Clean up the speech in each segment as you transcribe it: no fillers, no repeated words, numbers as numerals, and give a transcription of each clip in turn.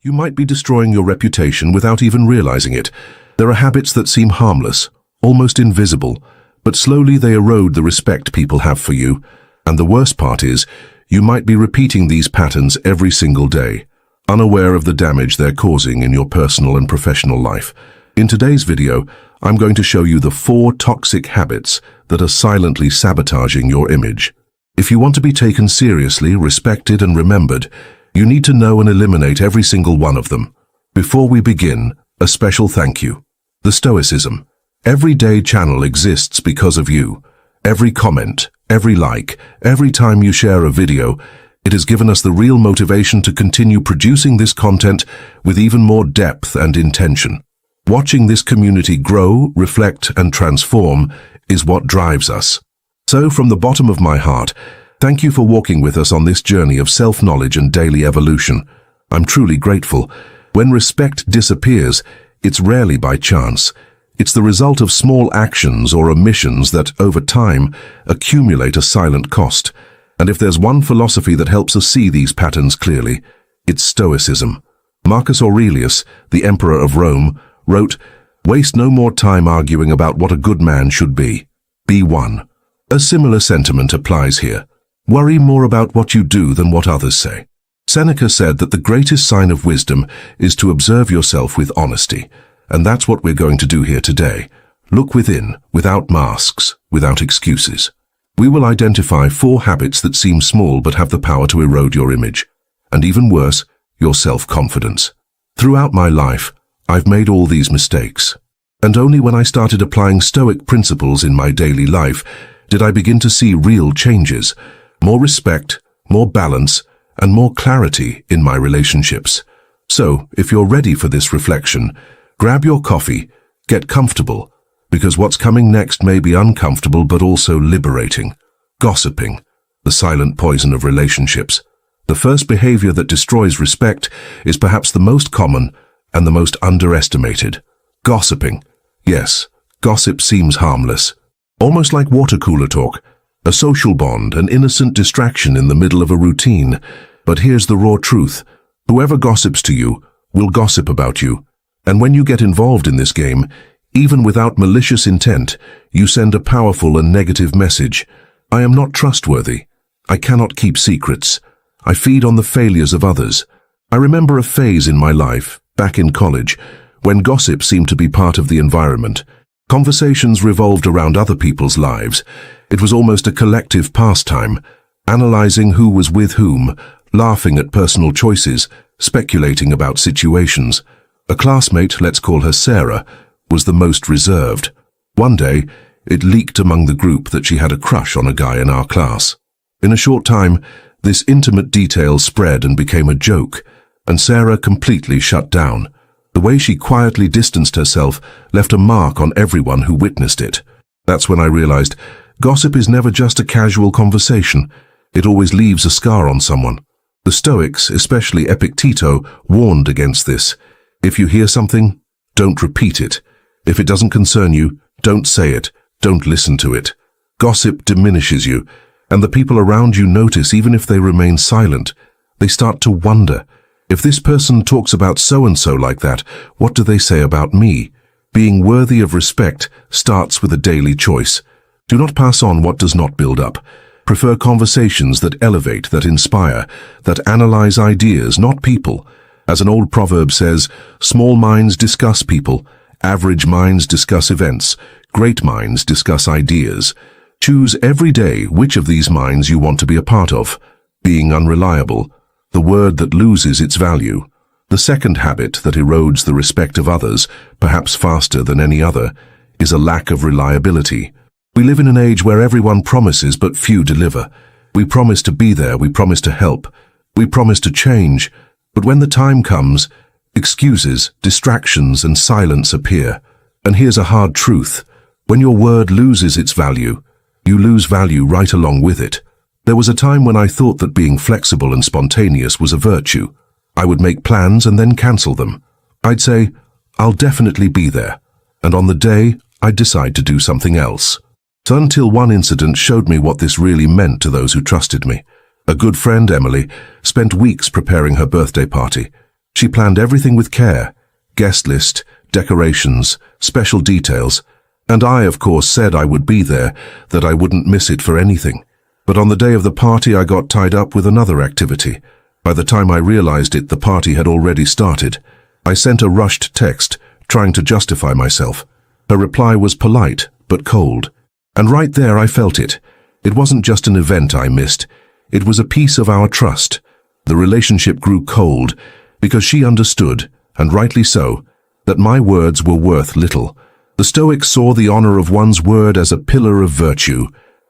You might be destroying your reputation without even realizing it. There are habits that seem harmless, almost invisible, but slowly they erode the respect people have for you. And the worst part is, you might be repeating these patterns every single day, unaware of the damage they're causing in your personal and professional life. In today's video, I'm going to show you the 4 toxic habits that are silently sabotaging your image. If you want to be taken seriously, respected, and remembered, you need to know and eliminate every single one of them. Before we begin, a special thank you. The Stoicism Everyday channel exists because of you. Every comment, every like, every time you share a video, it has given us the real motivation to continue producing this content with even more depth and intention. Watching this community grow, reflect, and transform is what drives us. So, from the bottom of my heart, thank you for walking with us on this journey of self-knowledge and daily evolution. I'm truly grateful. When respect disappears, it's rarely by chance. It's the result of small actions or omissions that, over time, accumulate a silent cost. And if there's one philosophy that helps us see these patterns clearly, it's Stoicism. Marcus Aurelius, the Emperor of Rome, wrote, "Waste no more time arguing about what a good man should be. Be one." A similar sentiment applies here. Worry more about what you do than what others say. Seneca said that the greatest sign of wisdom is to observe yourself with honesty, and that's what we're going to do here today. Look within, without masks, without excuses. We will identify 4 habits that seem small but have the power to erode your image, and even worse, your self-confidence. Throughout my life, I've made all these mistakes, and only when I started applying Stoic principles in my daily life did I begin to see real changes. More respect, more balance, and more clarity in my relationships. So, if you're ready for this reflection, grab your coffee, get comfortable, because what's coming next may be uncomfortable but also liberating. Gossiping, the silent poison of relationships. The first behavior that destroys respect is perhaps the most common and the most underestimated. Gossiping. Yes, gossip seems harmless, almost like water cooler talk. A social bond, an innocent distraction in the middle of a routine. But here's the raw truth. Whoever gossips to you will gossip about you. And when you get involved in this game, even without malicious intent, you send a powerful and negative message. I am not trustworthy. I cannot keep secrets. I feed on the failures of others. I remember a phase in my life, back in college, when gossip seemed to be part of the environment. Conversations revolved around other people's lives. It was almost a collective pastime, analyzing who was with whom, laughing at personal choices, speculating about situations. A classmate, let's call her Sarah, was the most reserved. One day, it leaked among the group that she had a crush on a guy in our class. In a short time, this intimate detail spread and became a joke, and Sarah completely shut down. The way she quietly distanced herself left a mark on everyone who witnessed it. That's when I realized gossip is never just a casual conversation. It always leaves a scar on someone. The Stoics, especially Epicteto, warned against this. If you hear something, don't repeat it. If it doesn't concern you, don't say it, don't listen to it. Gossip diminishes you, and the people around you notice even if they remain silent. They start to wonder, if this person talks about so-and-so like that, what do they say about me? Being worthy of respect starts with a daily choice. Do not pass on what does not build up. Prefer conversations that elevate, that inspire, that analyze ideas, not people. As an old proverb says, small minds discuss people, average minds discuss events, great minds discuss ideas. Choose every day which of these minds you want to be a part of. Being unreliable, the word that loses its value. The second habit that erodes the respect of others, perhaps faster than any other, is a lack of reliability. We live in an age where everyone promises but few deliver. We promise to be there, we promise to help, we promise to change, but when the time comes, excuses, distractions, and silence appear. And here's a hard truth. When your word loses its value, you lose value right along with it. There was a time when I thought that being flexible and spontaneous was a virtue. I would make plans and then cancel them. I'd say, I'll definitely be there. And on the day, I'd decide to do something else. So until one incident showed me what this really meant to those who trusted me. A good friend, Emily, spent weeks preparing her birthday party. She planned everything with care: guest list, decorations, special details, and I, of course, said I would be there, that I wouldn't miss it for anything. But on the day of the party, I got tied up with another activity. By the time I realized it, the party had already started. I sent a rushed text, trying to justify myself. Her reply was polite, but cold. And right there I felt it. It wasn't just an event I missed. It was a piece of our trust. The relationship grew cold, because she understood, and rightly so, that my words were worth little. The Stoics saw the honor of one's word as a pillar of virtue.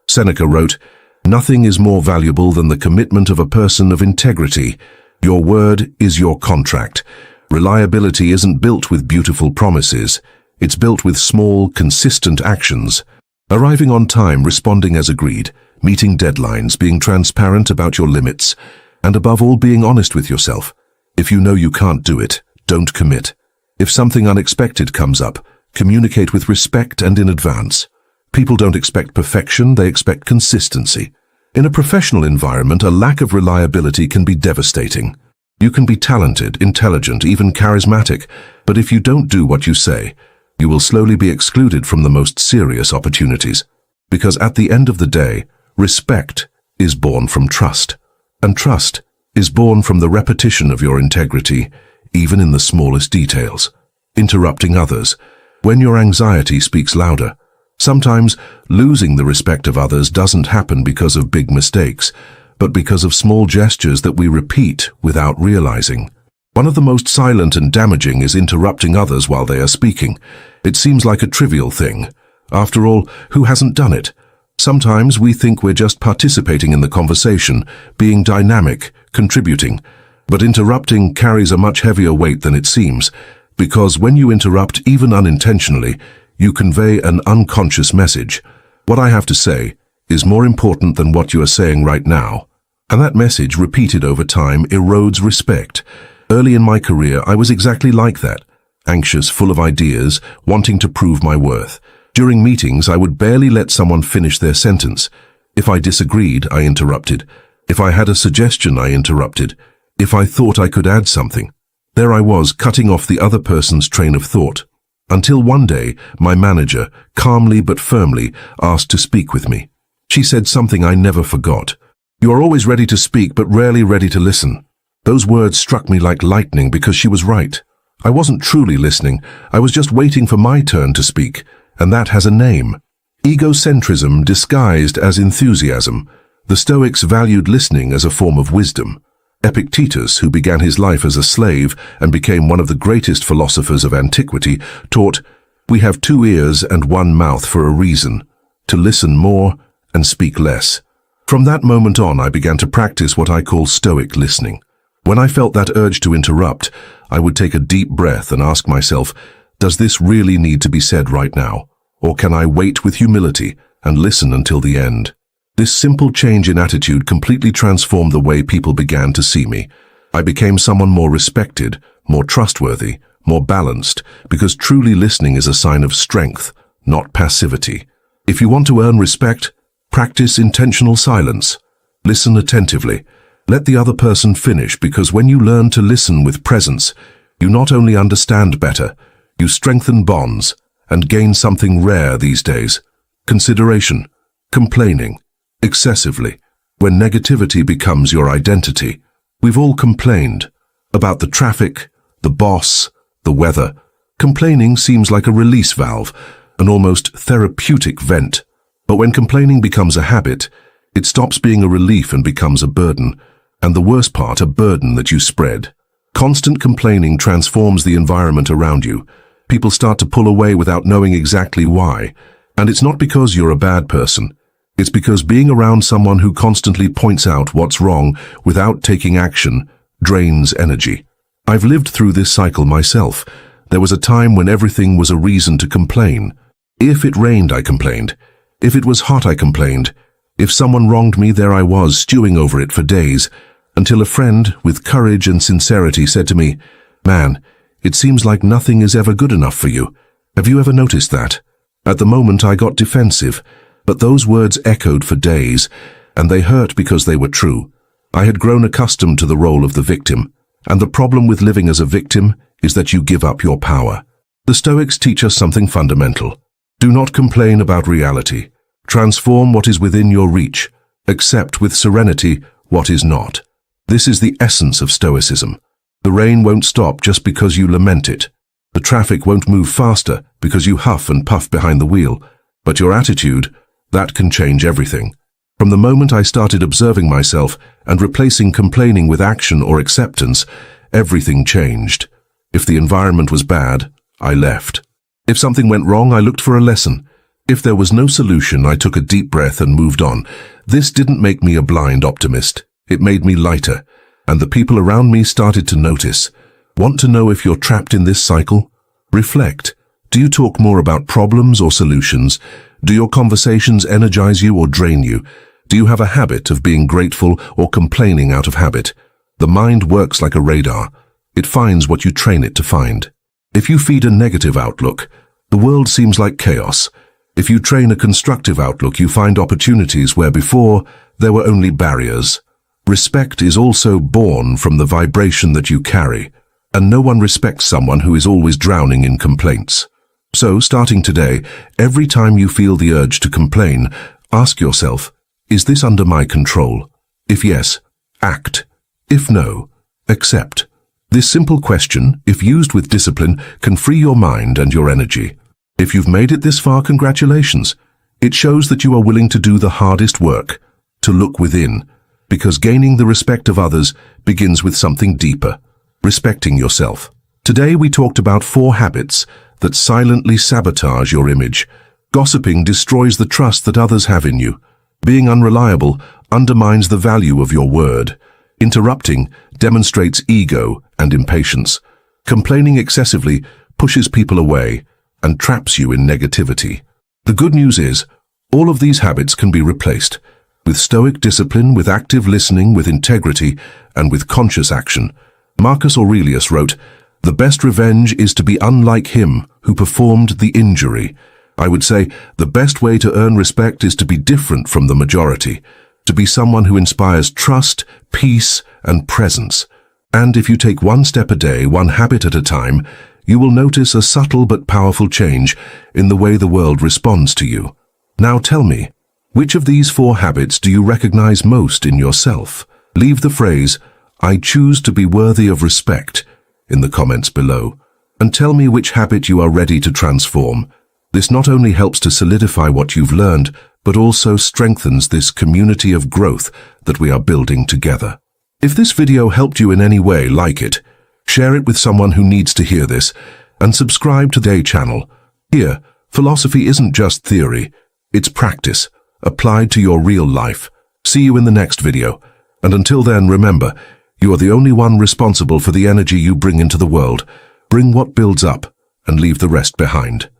Seneca wrote, "Nothing is more valuable than the commitment of a person of integrity. Your word is your contract." Reliability isn't built with beautiful promises. It's built with small, consistent actions. Arriving on time, responding as agreed, meeting deadlines, being transparent about your limits, and above all, being honest with yourself. If you know you can't do it, don't commit. If something unexpected comes up, communicate with respect and in advance. People don't expect perfection, they expect consistency. In a professional environment, a lack of reliability can be devastating. You can be talented, intelligent, even charismatic, but if you don't do what you say, you will slowly be excluded from the most serious opportunities. Because at the end of the day, respect is born from trust. And trust is born from the repetition of your integrity, even in the smallest details. Interrupting others, when your anxiety speaks louder. Sometimes losing the respect of others doesn't happen because of big mistakes, but because of small gestures that we repeat without realizing. One of the most silent and damaging is interrupting others while they are speaking. It seems like a trivial thing. After all, who hasn't done it? Sometimes we think we're just participating in the conversation, being dynamic, contributing. But interrupting carries a much heavier weight than it seems, because when you interrupt, even unintentionally, you convey an unconscious message. What I have to say is more important than what you are saying right now. And that message, repeated over time, erodes respect. Early in my career, I was exactly like that. Anxious, full of ideas, wanting to prove my worth. During meetings, I would barely let someone finish their sentence. If I disagreed, I interrupted. If I had a suggestion, I interrupted. If I thought I could add something. There I was, cutting off the other person's train of thought. Until one day, my manager, calmly but firmly, asked to speak with me. She said something I never forgot. "You are always ready to speak, but rarely ready to listen." Those words struck me like lightning because she was right. I wasn't truly listening. I was just waiting for my turn to speak, and that has a name. Egocentrism disguised as enthusiasm. The Stoics valued listening as a form of wisdom. Epictetus, who began his life as a slave and became one of the greatest philosophers of antiquity, taught, "We have 2 ears and 1 mouth for a reason, to listen more and speak less." From that moment on, I began to practice what I call Stoic listening. When I felt that urge to interrupt, I would take a deep breath and ask myself, does this really need to be said right now? Or can I wait with humility and listen until the end? This simple change in attitude completely transformed the way people began to see me. I became someone more respected, more trustworthy, more balanced, because truly listening is a sign of strength, not passivity. If you want to earn respect, practice intentional silence. Listen attentively. Let the other person finish, because when you learn to listen with presence, you not only understand better, you strengthen bonds and gain something rare these days: consideration, complaining, excessively, when negativity becomes your identity. We've all complained about the traffic, the boss, the weather. Complaining seems like a release valve, an almost therapeutic vent. But when complaining becomes a habit, it stops being a relief and becomes a burden. And the worst part, a burden that you spread. Constant complaining transforms the environment around you. People start to pull away without knowing exactly why. And it's not because you're a bad person. It's because being around someone who constantly points out what's wrong without taking action drains energy. I've lived through this cycle myself. There was a time when everything was a reason to complain. If it rained, I complained. If it was hot, I complained. If someone wronged me, there I was, stewing over it for days, until a friend, with courage and sincerity, said to me, "Man, it seems like nothing is ever good enough for you. Have you ever noticed that?" At the moment, I got defensive, but those words echoed for days, and they hurt because they were true. I had grown accustomed to the role of the victim, And the problem with living as a victim is that you give up your power. The Stoics teach us something fundamental. Do not complain about reality. Transform what is within your reach. Accept with serenity what is not. This is the essence of Stoicism. The rain won't stop just because you lament it. The traffic won't move faster because you huff and puff behind the wheel. But your attitude, that can change everything. From the moment I started observing myself and replacing complaining with action or acceptance, everything changed. If the environment was bad, I left. If something went wrong, I looked for a lesson. If there was no solution, I took a deep breath and moved on. This didn't make me a blind optimist. It made me lighter. And the people around me started to notice. Want to know if you're trapped in this cycle? Reflect. Do you talk more about problems or solutions? Do your conversations energize you or drain you? Do you have a habit of being grateful or complaining out of habit? The mind works like a radar. It finds what you train it to find. If you feed a negative outlook, the world seems like chaos. If you train a constructive outlook, you find opportunities where before there were only barriers. Respect is also born from the vibration that you carry, and no one respects someone who is always drowning in complaints. So, starting today, every time you feel the urge to complain, ask yourself, is this under my control? If yes, act. If no, accept. This simple question, if used with discipline, can free your mind and your energy. If you've made it this far, congratulations. It shows that you are willing to do the hardest work, to look within, because gaining the respect of others begins with something deeper, respecting yourself. Today we talked about 4 habits that silently sabotage your image. Gossiping destroys the trust that others have in you. Being unreliable undermines the value of your word. Interrupting demonstrates ego and impatience. Complaining excessively pushes people away and traps you in negativity. The good news is, all of these habits can be replaced with Stoic discipline, with active listening, with integrity, and with conscious action. Marcus Aurelius wrote, "The best revenge is to be unlike him who performed the injury." I would say the best way to earn respect is to be different from the majority, to be someone who inspires trust, peace, and presence. And if you take one step a day, one habit at a time, you will notice a subtle but powerful change in the way the world responds to you. Now tell me, which of these 4 habits do you recognize most in yourself? Leave the phrase, "I choose to be worthy of respect," in the comments below, and tell me which habit you are ready to transform. This not only helps to solidify what you've learned, but also strengthens this community of growth that we are building together. If this video helped you in any way, like it, share it with someone who needs to hear this, and subscribe to the channel. Here, philosophy isn't just theory, it's practice, applied to your real life. See you in the next video, and until then, remember, you are the only one responsible for the energy you bring into the world. Bring what builds up, and leave the rest behind.